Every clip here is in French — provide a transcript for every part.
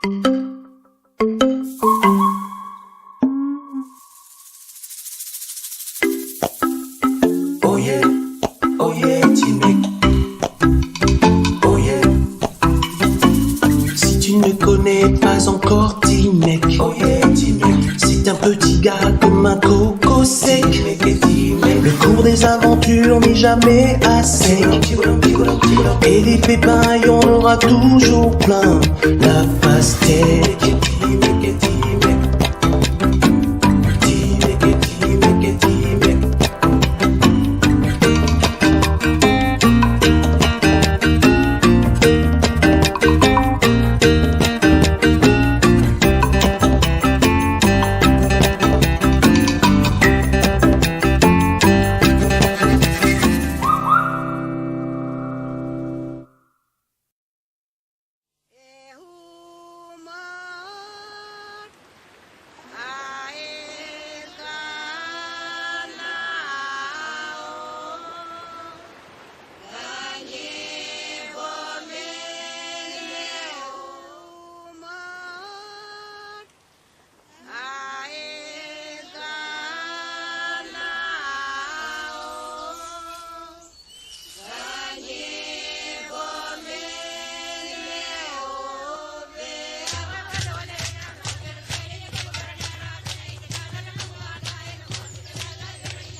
Oh yeah, petit mec. Oh yeah. Si tu ne connais pas encore petit mec, oh yeah, petit mec. C'est un petit gars comme un coco sec. Le cours des aventures n'est jamais assez. Et des pépins, y en aura toujours plein. La pastèque.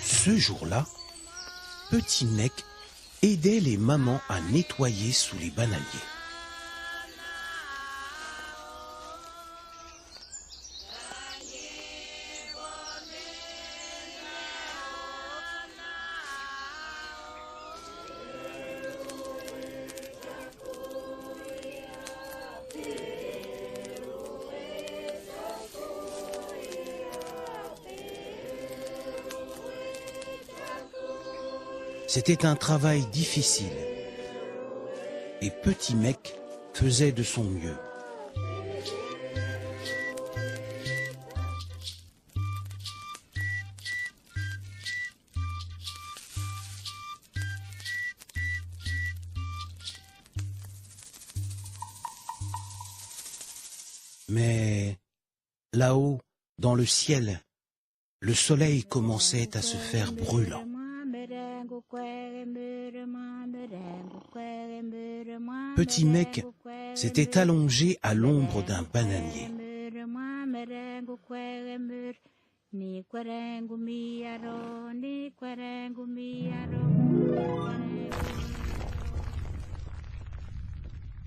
Ce jour-là, petit mec aidait les mamans à nettoyer sous les bananiers. C'était un travail difficile et petit mec faisait de son mieux. Mais là-haut, dans le ciel, le soleil commençait à se faire brûlant. Petit mec s'était allongé à l'ombre d'un bananier.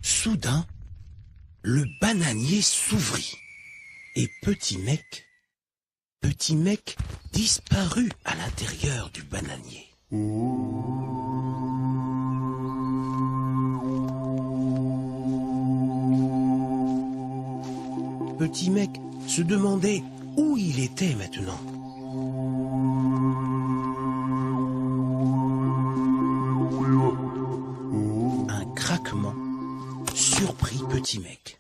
Soudain, le bananier s'ouvrit et petit mec disparut à l'intérieur du bananier. Petit mec se demandait où il était maintenant. Un craquement surprit petit mec.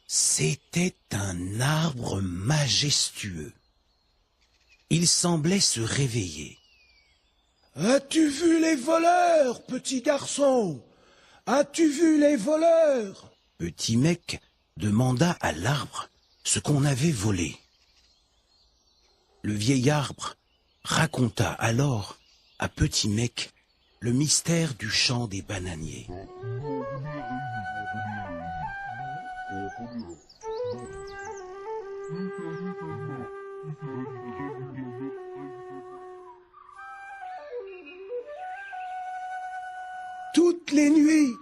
C'était un arbre majestueux. Il semblait se réveiller. « As-tu vu les voleurs, petit garçon? As-tu vu les voleurs ?» Petit mec demanda à l'arbre ce qu'on avait volé. Le vieil arbre raconta alors à petit mec le mystère du champ des bananiers. Toutes les nuits,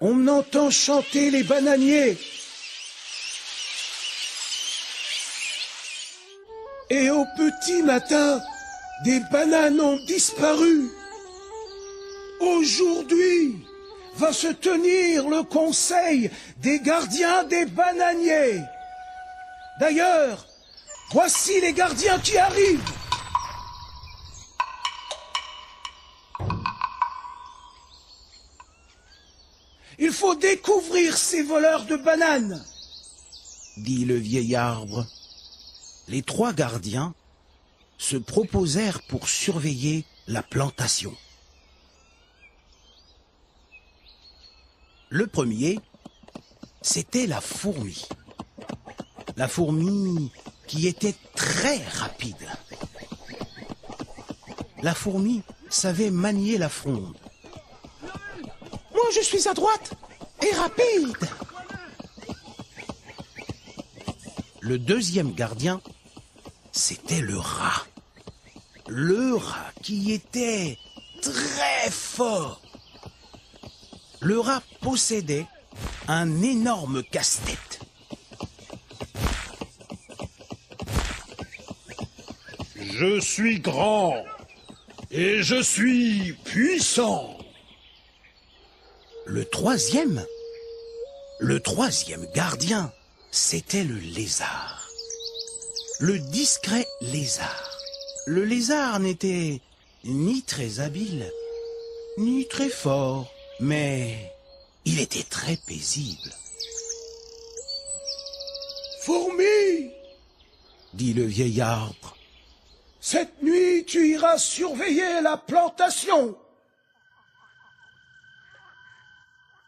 on entend chanter les bananiers. Et au petit matin, des bananes ont disparu. Aujourd'hui va se tenir le conseil des gardiens des bananiers. D'ailleurs, voici les gardiens qui arrivent. Il faut découvrir ces voleurs de bananes, dit le vieil arbre. Les 3 gardiens se proposèrent pour surveiller la plantation. Le premier c'était la fourmi. La fourmi qui était très rapide. La fourmi savait manier la fronde. Moi, je suis à droite et rapide. Le deuxième gardien, c'était le rat. Le rat qui était très fort. Le rat possédait un énorme casse-tête. Je suis grand et je suis puissant. Le troisième gardien, c'était le lézard. Le discret lézard. Le lézard n'était ni très habile, ni très fort, mais il était très paisible. Fourmi, Dit le vieil arbre. cette nuit tu iras surveiller la plantation.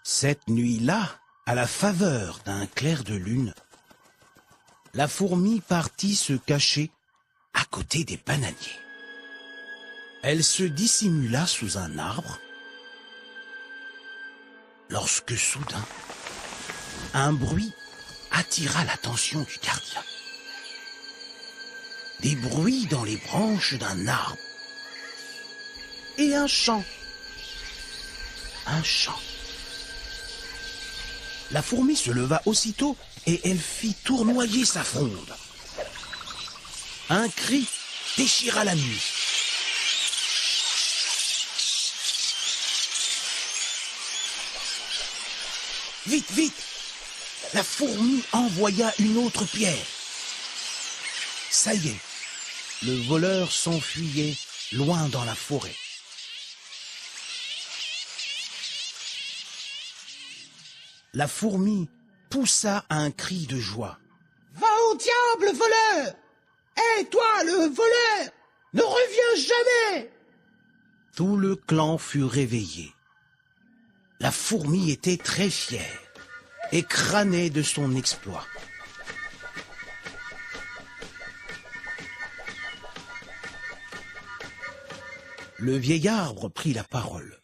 Cette nuit-là, à la faveur d'un clair de lune, la fourmi partit se cacher à côté des bananiers. Elle se dissimula sous un arbre, lorsque soudain, un bruit attira l'attention du gardien. Des bruits dans les branches d'un arbre. Et un chant. Un chant. La fourmi se leva aussitôt et elle fit tournoyer sa fronde. Un cri déchira la nuit. Vite, vite! La fourmi envoya une autre pierre. Ça y est, le voleur s'enfuyait loin dans la forêt. La fourmi poussa un cri de joie. « Va au diable, voleur! Hé, toi, le voleur! Ne reviens jamais !» Tout le clan fut réveillé. La fourmi était très fière et crânait de son exploit. Le vieil arbre prit la parole.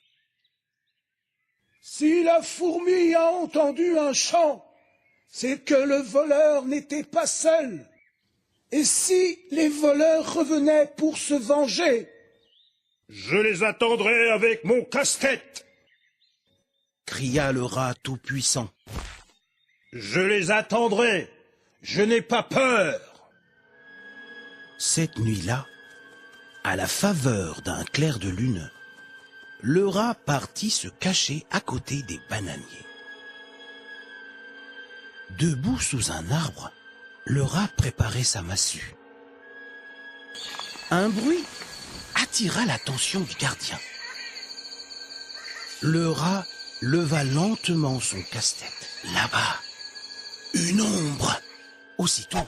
Si la fourmi a entendu un chant, c'est que le voleur n'était pas seul. Et si les voleurs revenaient pour se venger? Je les attendrai avec mon casse-tête, Cria le rat tout-puissant. je les attendrai, je n'ai pas peur. Cette nuit-là, à la faveur d'un clair de lune, le rat partit se cacher à côté des bananiers. Debout sous un arbre, le rat préparait sa massue. Un bruit attira l'attention du gardien. Le rat leva lentement son casse-tête. Là-bas, une ombre. Aussitôt,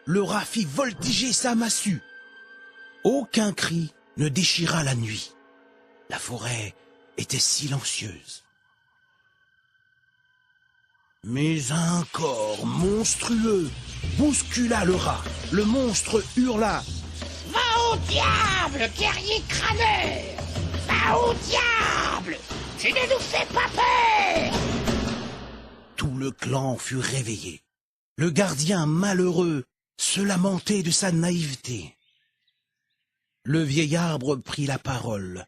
le rat fit voltiger sa massue. Aucun cri ne déchira la nuit. La forêt était silencieuse. Mais un corps monstrueux bouscula le rat. Le monstre hurla. « Va au diable, guerrier crâneur! Va au diable! Tu ne nous fais pas peur !» Tout le clan fut réveillé. Le gardien malheureux se lamentait de sa naïveté. Le vieil arbre prit la parole.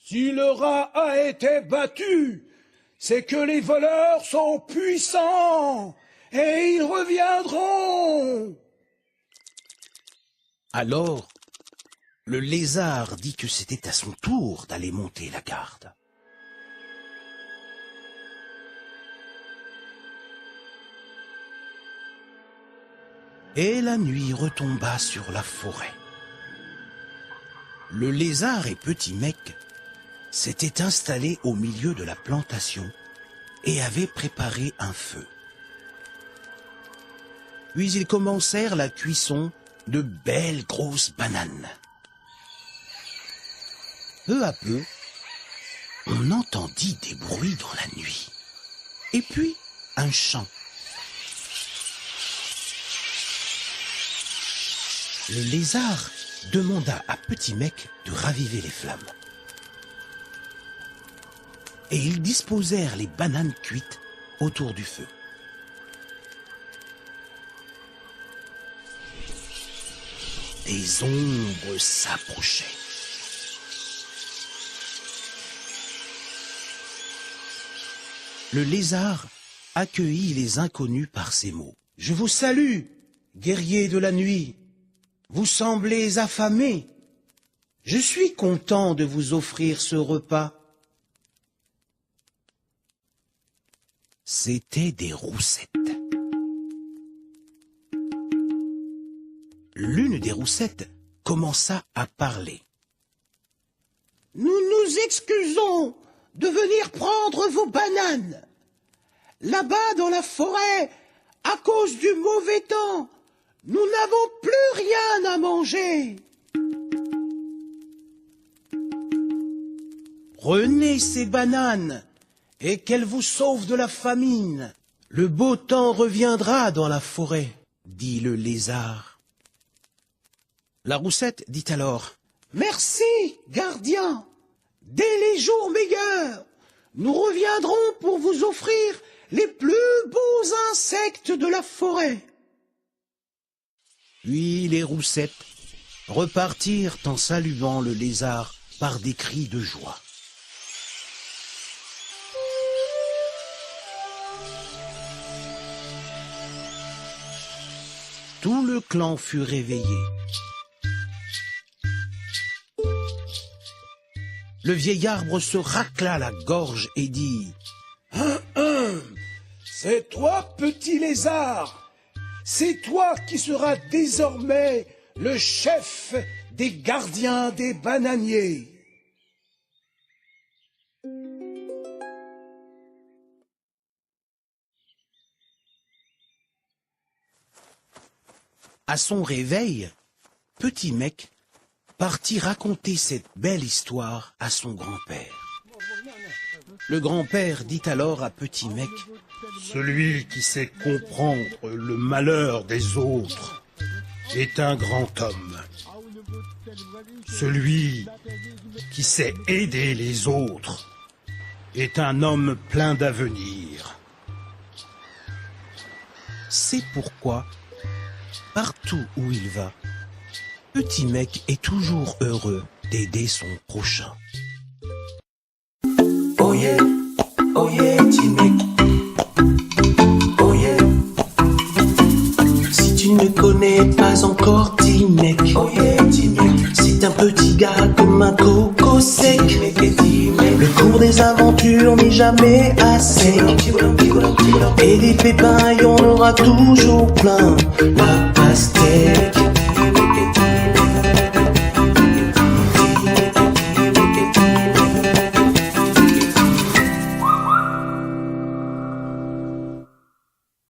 Si le rat a été battu, c'est que les voleurs sont puissants et ils reviendront. Alors, le lézard dit que c'était à son tour d'aller monter la garde. Et la nuit retomba sur la forêt. Le lézard et Petit Mec s'étaient installés au milieu de la plantation et avaient préparé un feu. Puis ils commencèrent la cuisson de belles grosses bananes. Peu à peu, on entendit des bruits dans la nuit. et puis un chant. Le lézard demanda à Petit Mec de raviver les flammes. Et ils disposèrent les bananes cuites autour du feu. Des ombres s'approchaient. Le lézard accueillit les inconnus par ces mots. « Je vous salue, guerriers de la nuit. Vous semblez affamés. Je suis content de vous offrir ce repas. » C'étaient des roussettes. L'une des roussettes commença à parler. « Nous nous excusons de venir prendre vos bananes. Là-bas dans la forêt, à cause du mauvais temps, nous n'avons plus rien à manger. » Prenez ces bananes et qu'elles vous sauvent de la famine. Le beau temps reviendra dans la forêt, dit le lézard. La roussette dit alors, « Merci, gardien. Dès les jours meilleurs, nous reviendrons pour vous offrir les plus beaux insectes de la forêt. » Puis les roussettes repartirent en saluant le lézard par des cris de joie. Tout le clan fut réveillé. Le vieil arbre se racla la gorge et dit « C'est toi, petit lézard. C'est toi qui seras désormais le chef des gardiens des bananiers. » À son réveil, Petit Mec partit raconter cette belle histoire à son grand-père. Le grand-père dit alors à Petit Mec, « Celui qui sait comprendre le malheur des autres est un grand homme. Celui qui sait aider les autres est un homme plein d'avenir. » C'est pourquoi, partout où il va, Petit Mec est toujours heureux d'aider son prochain. Oh yeah, petit mec. Oh yeah. Si tu ne connais pas encore petit mec, oh yeah, petit mec. C'est un petit gars comme un coco sec. Le cours des aventures n'est jamais assez. Et des pépins, il y en aura toujours plein. La pastèque.